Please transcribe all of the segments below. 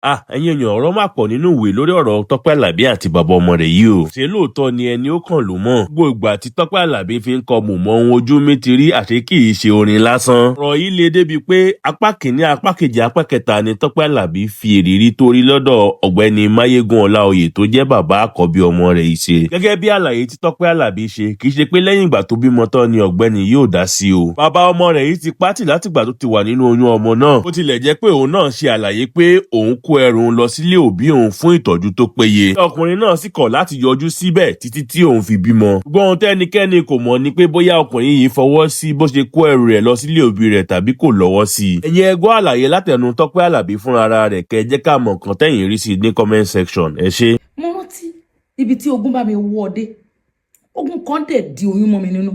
Ẹ̀yin èèyàn ọ̀rọ̀ máa pọ̀ nínú ìwé lórí ọ̀rọ̀ Tọ́pẹ́ Àlàbí àti bàbá ọmọ rẹ̀ yìí o. Ṣé lóòótọ́ ni ẹni ó kàn ló mọ̀? Gbogbo ìgbà tí Tọ́pẹ́ Àlàbí fi ń kọ mọ̀mọ́ ohun ojú mi ti rí àṣé kì í ṣe orin lásán. Ọ̀rọ̀ yìí le débi pé apá kìíní, apá kejì, apá kẹta ni Tọ́pẹ́ Àlàbí fi ìrírí tó rí lọ́dọ̀ ọ̀gbẹ́ni Máyégún Ọláoyè tó jẹ́ bàbá àkọ́bí ọmọ rẹ̀ yìí ṣe. Gẹ́gẹ́ bí àlàyé tí Tọ́pẹ́ Àlàbí ṣe, kì í ṣe pé lẹ́yìn ìgbà tó bímọ tán ni ọ̀gbẹ́ni yóò dá sí o. Bàbá ọmọ rẹ̀ yìí ti pátì látìgbà tó ti wà nínú oyún ọmọ náà. Ó tilẹ̀ jẹ́ pé òun náà ṣe àlàyé pé òun kó ẹrù lọ sílé òbí òun fún ìtọ́jú tó péye. Ọkùnrin náà sì kọ̀ láti yọjú síbẹ̀ títí tí òun fi bímọ. Ṣùgbọ́n ohun tẹ́nikẹ́ni kò mọ̀ ni pé bóyá ọkùnrin yìí fọwọ́ sí bó ṣe kó ẹrù rẹ̀ lọ sílé òbí rẹ̀ tàbí kò lọ́wọ́ sí i. Ẹ̀yin ẹ gbọ́ àlàyé látẹnu Tọ́pẹ́ Àlàbí fúnra rẹ̀ kẹ́ jẹ́ ká mọ̀ nǹkan tẹ́yin rí sí ní comment section. Ẹ ṣé. Mo rántí ibi tí ogun bá mi wọ́ dé. Ogun kan dẹ̀ di oyún mọ́ mi nínú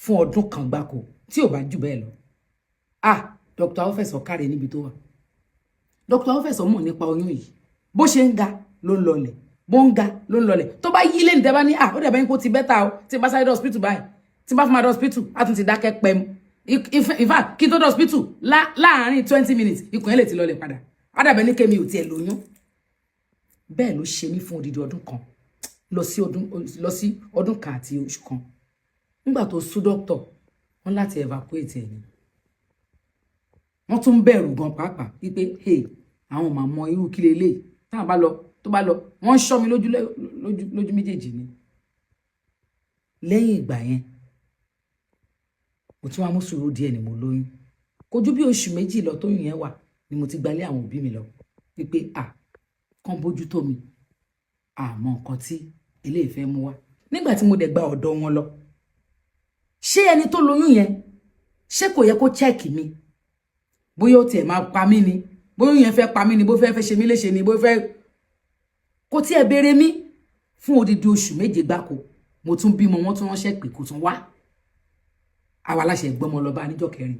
fún ọdún kan gbáko tí ò bá jù bẹ́ẹ̀ lọ. Dr. Aofeso káre níbi tó wà. Dr. Aofeso mọ̀ nípa oyún yìí. Bó ṣe ń ga ló ń lọlẹ̀, bó ń ga ló ń lọlẹ̀. Tó bá yí lé ní tẹ́ bá ní ó dẹ̀ bẹ́ẹ̀ kó ti bẹ́tà o, tí bá sáré hospital báyìí, tí bá fún ma hospital, á tún ti dákẹ́ pẹ́m. In fact, kí tó dé hospital láàárín 20 minutes, ikùn ẹ̀ lè ti lọlẹ̀ padà. Á dàbẹ̀ ní kémi ò tiẹ̀ lóyún. Bẹ́ẹ̀ ló ṣe mí fún odidi ọdún kan, lọ sí ọdún kan àti oṣù kan. Nígbà tó sú doctor, wọ́n láti evacuate ẹ̀ ni. Wọ́n tún bẹ̀rù gan pàápàá wípé àwọn máa mọ irú kí leléyìí táwọn bá lọ tó bá lọ wọ́n ṣọ́ mi lójú méjèèjì ni. Lẹ́yìn ìgbà yẹn mo tún wá mú sùúrù díẹ̀ ni mo lóyún. Kò ju bí oṣù méjì lọ tóyún yẹn wà ni mo ti gbalé àwọn òbí mi lọ wípé kàn bójú tó mi, àmọ́ nǹkan tí eléyìí fẹ́ mú wá. Nígbà tí mo dẹ̀ gba ọ̀dọ̀ wọn lọ, ṣé ẹni tó lóyún yẹn ṣé kò yẹ kó check mi bóyá ó tiẹ̀ máa pa mí ni, bóyá yẹn fẹ́ pa mí ni, bó fẹ́ ṣe mí léṣe ni, bó fẹ́ kò tiẹ̀ béèrè mi fún odidi oṣù méje gbáko. Mo tún bímọ, wọ́n tún ránṣẹ́ pé kò tún wá. Àwa láṣẹ gbọ́mọ lọ bá níjọ́ kẹrin.